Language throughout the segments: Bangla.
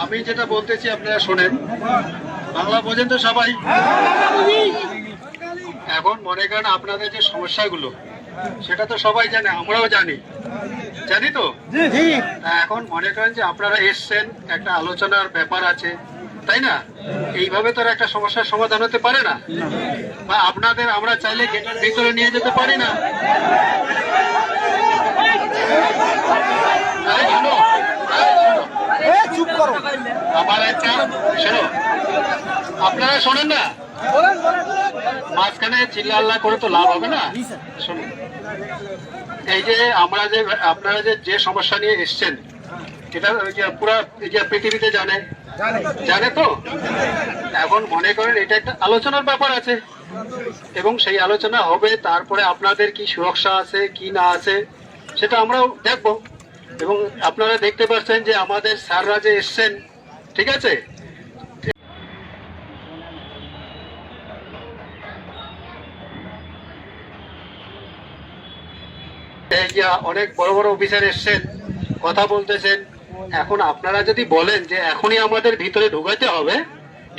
আমি যেটা বলতেছি আপনারা শোনেন, বাংলা বোঝেন তো সবাই? এখন মনে করেন আপনাদের যে সমস্যাগুলো সেটা তো সবাই জানে, আমরাও জানি, জানি তো। এখন মনে করেন যে আপনারা এসছেন, একটা আলোচনার ব্যাপার আছে, তাই না? এইভাবে তো একটা সমস্যার সমাধান হতে পারে না। বা আপনাদের আমরা চাইলে গেটের ভিতরে নিয়ে যেতে পারি না। আমার একটা শোনো, আপনারা শোনেন না, মাঝখানে চিল্লা করে তো লাভ হবে না। শুনুন, এই যে আমরা যে আপনারা যে সমস্যা নিয়ে এসছেন, এটা পুরা পৃথিবীতে জানে তো। এখন মনে করেন এটা একটা আলোচনার ব্যাপার আছে, এবং সেই আলোচনা হবে, তারপরে আপনাদের কি সুরক্ষা আছে কি না আছে সেটা আমরাও দেখব। এবং আপনারা দেখতে পাচ্ছেন যে আমাদের স্যাররা যে এসছেন, ঠিক আছে, এই যে অনেক বড় বড় অফিসার এসছেন, কথা বলতেছেন। এখন আপনারা যদি বলেন যে এখনই আমাদের ভিতরে ঢোকাতে হবে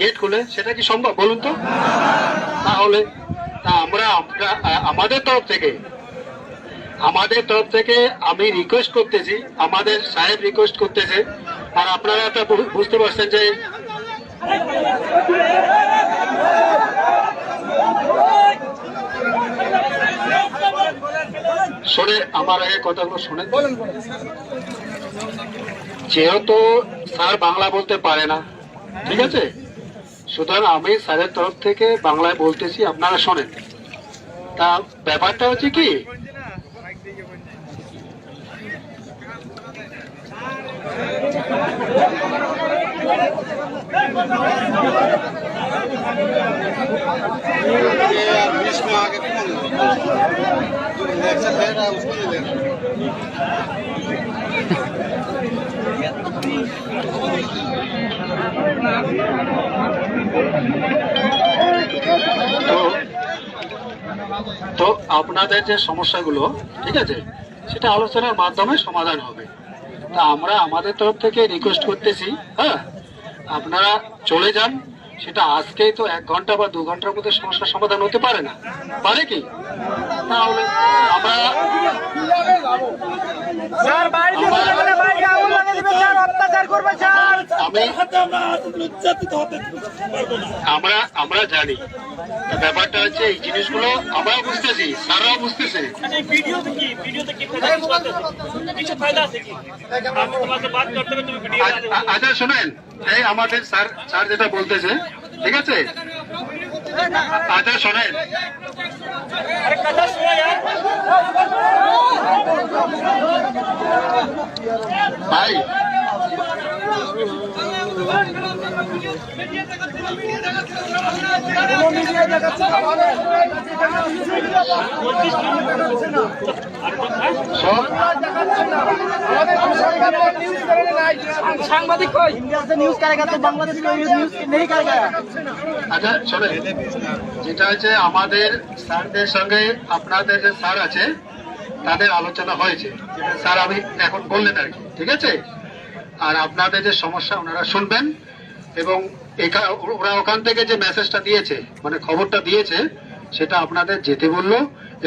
গেট খুলে, সেটা কি সম্ভব বলুন তো? তাহলে আমরা আমাদের তরফ থেকে আমি রিকোয়েস্ট করতেছি, আমাদের সাহেব রিকোয়েস্ট করতেছে, আর আপনারা তো বুঝতে পারছেন যে শোনে, আমার আগে কথাগুলো শুনে। যেহেতু স্যার বাংলা বলতে পারে না, ঠিক আছে, সুতরাং আমি স্যারের তরফ থেকে বাংলায় বলতেছি, আপনারা শোনেন। তা ব্যাপারটা হচ্ছে কি, তো আপনাদের যে সমস্যাগুলো, ঠিক আছে, সেটা আলোচনার মাধ্যমে সমাধান হবে। তা আমরা আমাদের তরফ থেকে রিকোয়েস্ট করতেছি, হ্যাঁ, আপনারা চলে যান। সেটা আজকেই তো 1 ঘন্টা বা 2 ঘন্টার মধ্যে সমস্যার সমাধান হতে পারে না, পারে কি? তাহলে আমরা আমরা জানি, ব্যাপারটা হচ্ছে এই জিনিসগুলো আমরা বুঝতেছি, স্যাররাও বুঝতেছে। আচ্ছা শোনেন, এই আমাদের স্যার যেটা বলতেছে, ঠিক আছে, আচ্ছা শোনেন, ভাই সাংবাদিক কই इंडिया से न्यूज करेगा तो बांग्लादेश में न्यूज नहीं करेगा। আচ্ছা শোনেন, যেটা হচ্ছে আমাদের স্যারদের সঙ্গে আপনাদের যে স্যার আছে তাদের আলোচনা হয়েছে, যেটা স্যার আমি এখন বললেন আর কি, ঠিক আছে। আর আপনাদের যে সমস্যা ওনারা শুনবেন, এবং ওরা ওখান থেকে যে মেসেজটা দিয়েছে, মানে খবরটা দিয়েছে, সেটা আপনাদের যেতে বললো।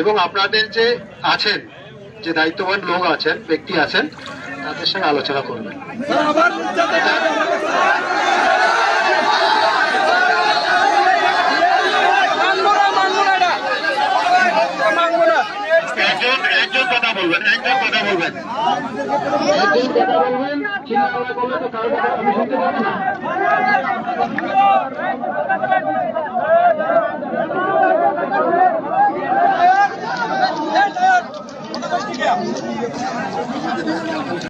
এবং আপনাদের যে আছেন, যে দায়িত্ববান লোক আছেন, ব্যক্তি আছেন, তাদের সঙ্গে আলোচনা করবেন। একজন কথা বলবেন, চিন্তা করলে তো কারো কথা আমি শুনতে পাবো না।